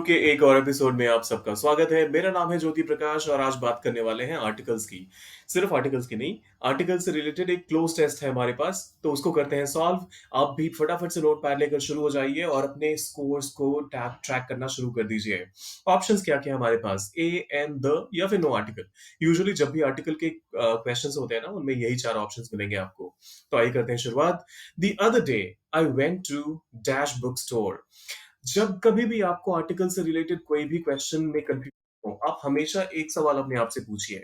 के एक और एपिसोड में आप सबका स्वागत है। मेरा नाम है ज्योति प्रकाश और आज बात करने वाले हैं आर्टिकल्स की। सिर्फ आर्टिकल्स की नहीं, आर्टिकल से रिलेटेड एक क्लोज टेस्ट है हमारे पास, तो उसको करते हैं सॉल्व। आप भी फटाफट से नोटपैड लेकर शुरू हो जाइए और अपने स्कोर्स को ट्रैक करना शुरू कर दीजिए। ऑप्शंस क्या-क्या है हमारे पास? ए, एन, द या फिर नो आर्टिकल। यूजुअली जब भी आर्टिकल के क्वेश्चंस होते हैं ना, उनमें यही 4 ऑप्शंस मिलेंगे आपको। तो आइए करते हैं शुरुआत। The other day I went to dash book store. जब कभी भी आपको आर्टिकल से रिलेटेड कोई भी क्वेश्चन में कंफ्यूजन हो, आप हमेशा एक सवाल अपने आप से पूछिए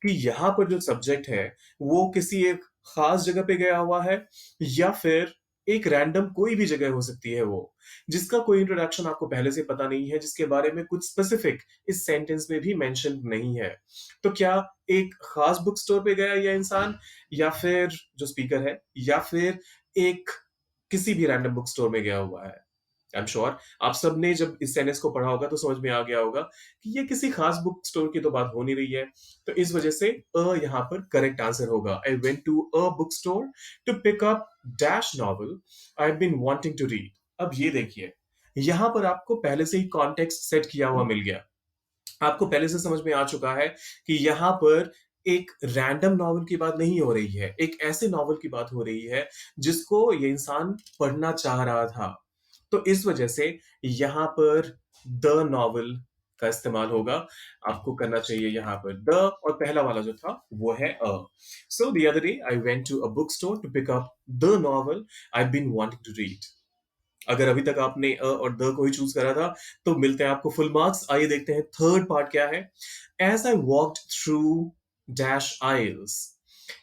कि यहाँ पर जो सब्जेक्ट है, वो किसी एक खास जगह पे गया हुआ है या फिर एक रैंडम कोई भी जगह हो सकती है वो, जिसका कोई इंट्रोडक्शन आपको पहले से पता नहीं है, जिसके बारे में कुछ स्पेसिफिक इस सेंटेंस में भी मेंशन नहीं है। तो क्या एक खास बुक स्टोर पे गया ये इंसान या फिर जो स्पीकर है या फिर एक किसी भी रैंडम बुक स्टोर में गया हुआ है? आई एम श्योर आप सबने जब इस सेंटेंस को पढ़ा होगा तो समझ में आ गया होगा कि ये किसी खास बुक स्टोर की तो बात हो नहीं रही है। तो इस वजह से यहाँ पर करेक्ट आंसर होगा। I went to a book store to pick up dash novel I have been wanting to read. अब ये देखिए, यहाँ पर आपको पहले से ही कॉन्टेक्स्ट सेट किया हुआ मिल गया। आपको पहले से समझ में आ चुका है कि यहाँ पर एक रैंडम नॉवल की बात नहीं हो रही है, एक ऐसे नॉवल की बात हो रही है जिसको ये इंसान पढ़ना चाह रहा था। तो इस वजह से यहाँ पर द नॉवल का इस्तेमाल होगा। आपको करना चाहिए यहाँ पर द और पहला वाला जो था वो है अ। So the other day I went to a book store to pick up the novel I been wanting to read. अगर अभी तक आपने अ और द को ही चूज करा था तो मिलते हैं आपको फुल मार्क्स। आइए देखते हैं थर्ड पार्ट क्या है। As I walked through dash aisles.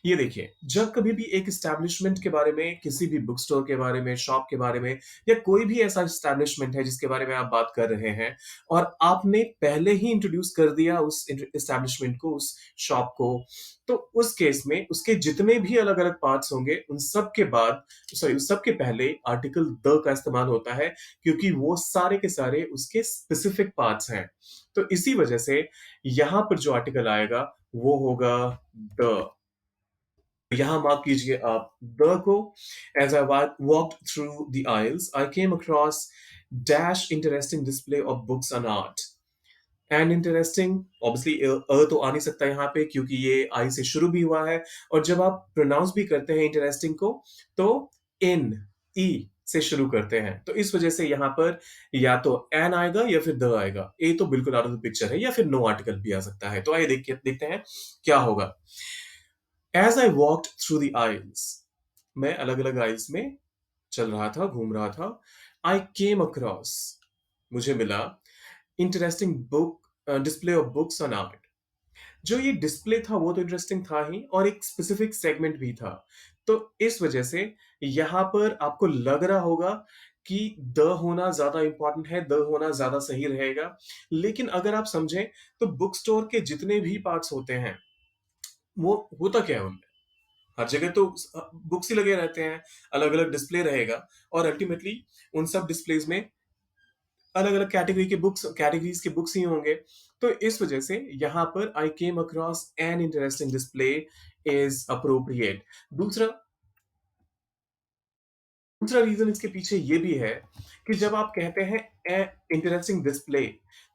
ये देखिए, जब कभी भी एक एस्टैब्लिशमेंट के बारे में, किसी भी बुक स्टोर के बारे में, शॉप के बारे में या कोई भी ऐसा एस्टैब्लिशमेंट है जिसके बारे में आप बात कर रहे हैं और आपने पहले ही इंट्रोड्यूस कर दिया उस एस्टैब्लिशमेंट को, उस शॉप को, तो उस केस में उसके जितने भी अलग-अलग पार्ट्स होंगे, उन सब के बाद, सॉरी, उस सब के पहले आर्टिकल द का इस्तेमाल होता है क्योंकि वो सारे के सारे उसके स्पेसिफिक पार्ट्स हैं। तो इसी वजह से यहाँ पर जो आर्टिकल आएगा वो होगा द। यहाँ मार्क कीजिए आप द को। As I walked through the aisles I came across dash interesting display of books on art. And interesting, obviously तो आ नहीं सकता यहाँ पे क्योंकि ये आई से शुरू भी हुआ है और जब आप प्रोनाउंस भी करते हैं इंटरेस्टिंग को तो इन ई से शुरू करते हैं। तो इस वजह से यहाँ पर या तो एन आएगा या फिर द आएगा। ए तो बिल्कुल आउट ऑफ द पिक्चर है या फिर नो आर्टिकल भी आ सकता है। तो आइए देखते हैं क्या होगा। As I walked through the aisles, मैं अलग अलग आइल्स में चल रहा था, घूम रहा था। आई केम अक्रॉस, मुझे मिला, interesting book display of books on art. जो ये डिस्प्ले था वो तो इंटरेस्टिंग था ही और एक स्पेसिफिक सेगमेंट भी था। तो इस वजह से यहाँ पर आपको लग रहा होगा कि द होना ज़्यादा इम्पोर्टेंट है, द होना ज़्यादा सही रहेगा। लेकिन अगर आप समझें तो बुक स्टोर के जितने भी पार्ट्स होते हैं, वो होता क्या है उनमें? हर जगह तो बुक्स ही लगे रहते हैं, अलग-अलग डिस्प्ले रहेगा और अल्टीमेटली उन सब डिस्प्लेज़ में अलग-अलग कैटेगरीज़ के बुक्स ही होंगे। तो इस वजह से यहाँ पर I came across an interesting display is appropriate. दूसरा दूसरा रीज़न इसके पीछे ये भी है कि जब आप कहते हैं इंटरेस्टिंग डिस्प्ले,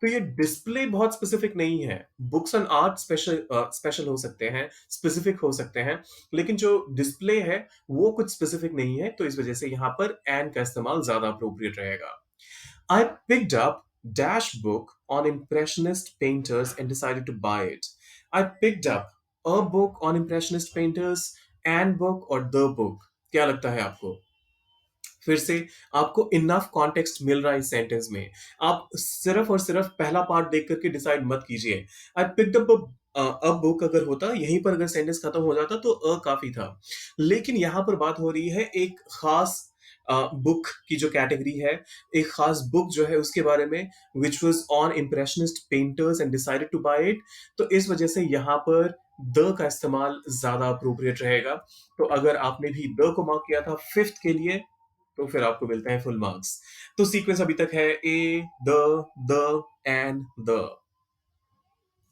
तो ये डिस्प्ले बहुत स्पेसिफिक नहीं है। बुक्स एंड आर्ट स्पेशल हो सकते हैं, स्पेसिफिक हो सकते हैं, लेकिन जो डिस्प्ले है, वो कुछ स्पेसिफिक नहीं है, तो इस वजह से यहाँ पर एन का इस्तेमाल ज़्यादा एप्रोप्रिएट रहेगा। I picked up dash book on impressionist painters and decided to buy it. I picked up a book on impressionist painters, an book और the book। क्या लगता है आपको? फिर से आपको इनफ कॉन्टेक्स्ट मिल रहा है इस सेंटेंस में। आप सिर्फ और सिर्फ पहला पार्ट देख करके डिसाइड मत कीजिए। I picked up a book अगर होता, यहीं पर अगर सेंटेंस खत्म हो जाता तो काफी था। लेकिन यहाँ पर बात हो रही है एक खास बुक की जो कैटेगरी है, एक खास बुक जो है उसके बारे में, which was on impressionist painters and decided to buy it. तो इस वजह से यहाँ पर द का इस्तेमाल ज्यादा अप्रोप्रिएट रहेगा। तो अगर आपने भी द को मार्क किया था फिफ्थ के लिए तो फिर आपको मिलते हैं फुल मार्क्स। तो सीक्वेंस अभी तक है ए, द एंड द।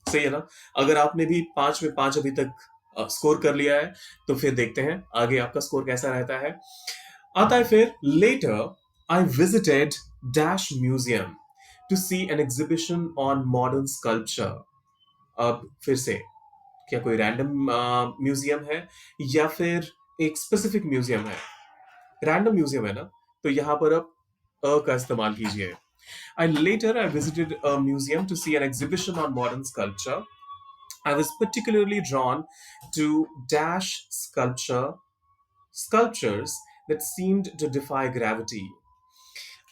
सही है ना? अगर आपने भी 5 में 5 अभी तक स्कोर कर लिया है, तो फिर देखते हैं आगे आपका स्कोर कैसा रहता है। आता है फिर later I visited dash museum. To see an exhibition on modern sculpture. अब फिर से, क्या कोई रैंडम म्यूजियम है या फिर एक स्पेसिफिक म्यूजियम है? रैंडम म्यूजियम है ना, तो यहाँ पर आप का इस्तेमाल कीजिए। I visited a museum to see an exhibition on modern sculpture. I was particularly drawn to dash sculptures that seemed to defy gravity.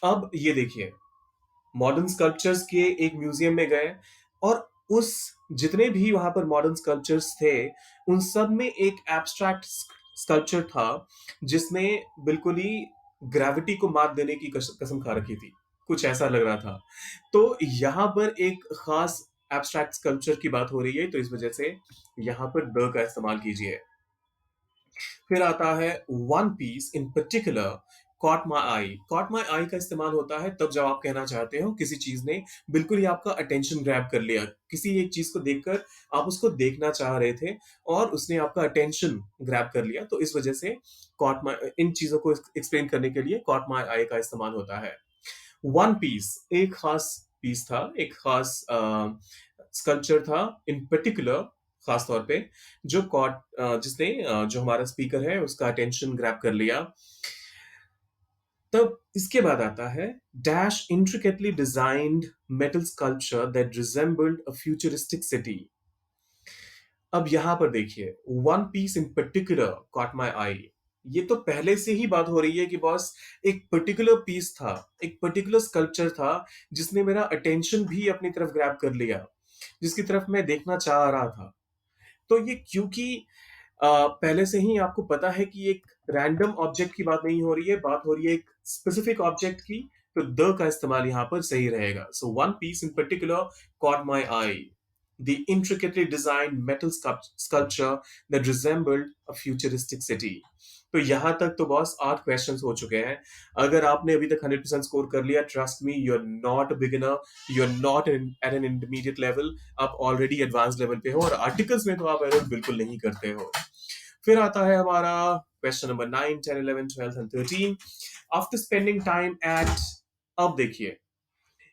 अब ये देखिए, मॉडर्न स्कल्पचर्स के एक म्यूजियम में गए और उस जितने भी वहां पर मॉडर्न स्कल्पचर्स थे, उन सब में एक एब्स्ट्रैक्ट स्कल्पचर था जिसने बिल्कुल ही ग्रेविटी को मात देने की कसम खा रखी थी। कुछ ऐसा लग रहा था। तो यहाँ पर एक खास एब्स्ट्रैक्ट स्कल्पचर की बात हो रही है, तो इस वजह से यहाँ पर द का इस्तेमाल कीजिए। फिर आता है one piece in particular caught my eye. Caught my eye का इस्तेमाल होता है तब जब आप कहना चाहते हो किसी चीज ने बिल्कुल ही आपका अटेंशन ग्रैब कर लिया, किसी एक चीज को देखकर आप उसको देखना चाह रहे थे और उसने आपका अटेंशन ग्रैब कर लिया, तो इस वजह से कॉट माई, इन चीजों को एक्सप्लेन करने के लिए कॉट माई आई का इस्तेमाल होता है। वन पीस एक खास पीस था, एक खास स्कल्पचर था इन पर्टिकुलर, खास तौर पे, जो जिसने जो हमारा स्पीकर है उसका अटेंशन ग्रैब कर लिया। तब इसके बाद आता है dash intricately designed metal sculpture that resembled a futuristic city. अब यहां पर देखिए, one piece in particular caught my eye, ये तो पहले से ही बात हो रही है कि बॉस एक पर्टिकुलर पीस था, एक पर्टिकुलर स्कल्पचर था जिसने मेरा अटेंशन भी अपनी तरफ ग्रैब कर लिया, जिसकी तरफ मैं देखना चाह रहा था। तो ये क्योंकि पहले से ही आपको पता है कि एक रैंडम ऑब्जेक्ट की बात नहीं हो रही है, बात हो रही है एक स्पेसिफिक ऑब्जेक्ट की, तो द का इस्तेमाल यहाँ पर सही रहेगा। So one piece in particular caught my eye, the intricately designed metal sculpture that resembled a futuristic city. तो यहां तक तो बॉस 8 क्वेश्चंस हो चुके हैं। अगर आपने अभी तक 100% स्कोर कर लिया, trust me, you are not a beginner, you are not at an intermediate level, आप ऑलरेडी एडवांस लेवल पे हो और आर्टिकल्स में तो आप एरर बिल्कुल नहीं करते हो। फिर आता है हमारा question number 9, 10, 11, 12 and 13। After spending time at, अब देखिए,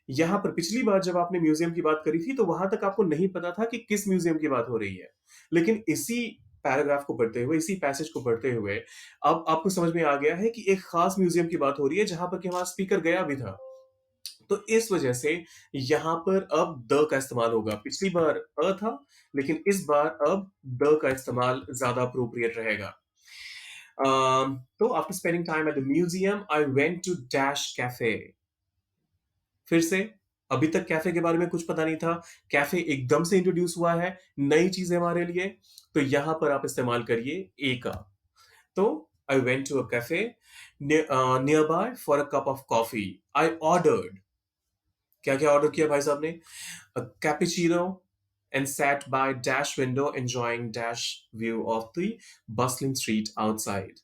यहाँ पर पिछली बार जब आपने म्यूजियम की बात करी थी तो वहां तक आपको नहीं पता था कि किस म्यूजियम की बात हो रही है, लेकिन इसी पैराग्राफ को पढ़ते हुए, इसी पैसेज को पढ़ते हुए अब आपको समझ में आ गया है कि एक खास म्यूजियम की बात हो रही है जहां पर कि हमारा स्पीकर गया भी था। तो इस वजह से यहां पर अब द का इस्तेमाल होगा। पिछली बार अ था, लेकिन इस बार अब द का इस्तेमाल ज्यादा अप्रोप्रिएट रहेगा। तो after spending time at the museum I went to dash cafe. फिर से, अभी तक कैफे के बारे में कुछ पता नहीं था, कैफे एकदम से इंट्रोड्यूस हुआ है, नई चीज है हमारे लिए, तो यहां पर आप इस्तेमाल करिए ए का। तो I went to a cafe nearby for a cup of coffee. I ordered, क्या क्या ऑर्डर किया भाई साहब ने? A cappuccino and sat by dash window enjoying dash view of the bustling street outside.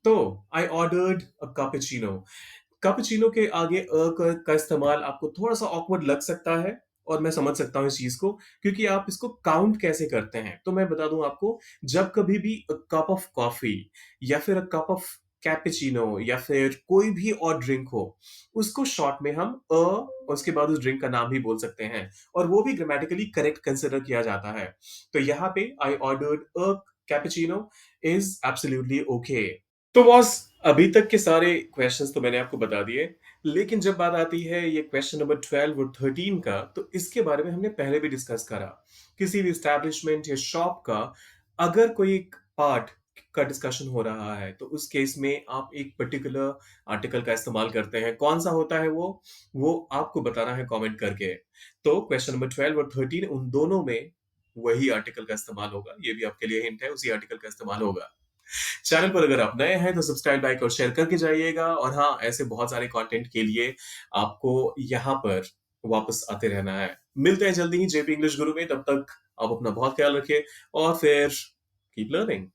तो I ordered a cappuccino. Cappuccino के आगे का इस्तेमाल आपको थोड़ा-सा ऑकवर्ड लग सकता है और मैं समझ सकता हूँ इस चीज़ को, क्योंकि आप इसको काउंट कैसे करते हैं? तो मैं बता दूँ आपको, जब कभी भी अ कप ऑफ कॉफी या फिर अ कप ऑफ कैपुचिनो या फिर कोई भी और ड्रिंक हो, उसको शॉर्ट में हम और उसके बाद उस ड्रिंक का नाम भी बोल सकते हैं और वो भी ग्रामेटिकली करेक्ट कंसिडर किया जाता है। तो यहाँ पे I ordered a cappuccino is absolutely okay. तो बॉस, अभी तक के सारे क्वेश्चंस तो मैंने आपको बता दिए, लेकिन जब बात आती है ये क्वेश्चन नंबर 12 और 13 का, तो इसके बारे में हमने पहले भी डिस्कस करा। किसी भी एस्टैब्लिशमेंट या शॉप का अगर कोई एक पार्ट का डिस्कशन हो रहा है, तो उस केस में आप एक पर्टिकुलर आर्टिकल का इस्तेमाल करते हैं। कौन सा होता है वो आपको बताना है कमेंट करके। तो क्वेश्चन नंबर 12 और 13 उन दोनों में वही आर्टिकल का इस्तेमाल होगा। ये भी आपके लिए हिंट है, उसी आर्टिकल का इस्तेमाल होगा। चैनल पर अगर आप नए हैं तो सब्सक्राइब, लाइक और शेयर करके जाइएगा, और हाँ, ऐसे बहुत सारे कंटेंट के लिए आपको यहाँ पर वापस आते रहना है। मिलते हैं जल्दी ही जेपी इंग्लिश गुरु में, तब तक आप अपना बहुत ख्याल रखिए और फिर कीप लर्निंग।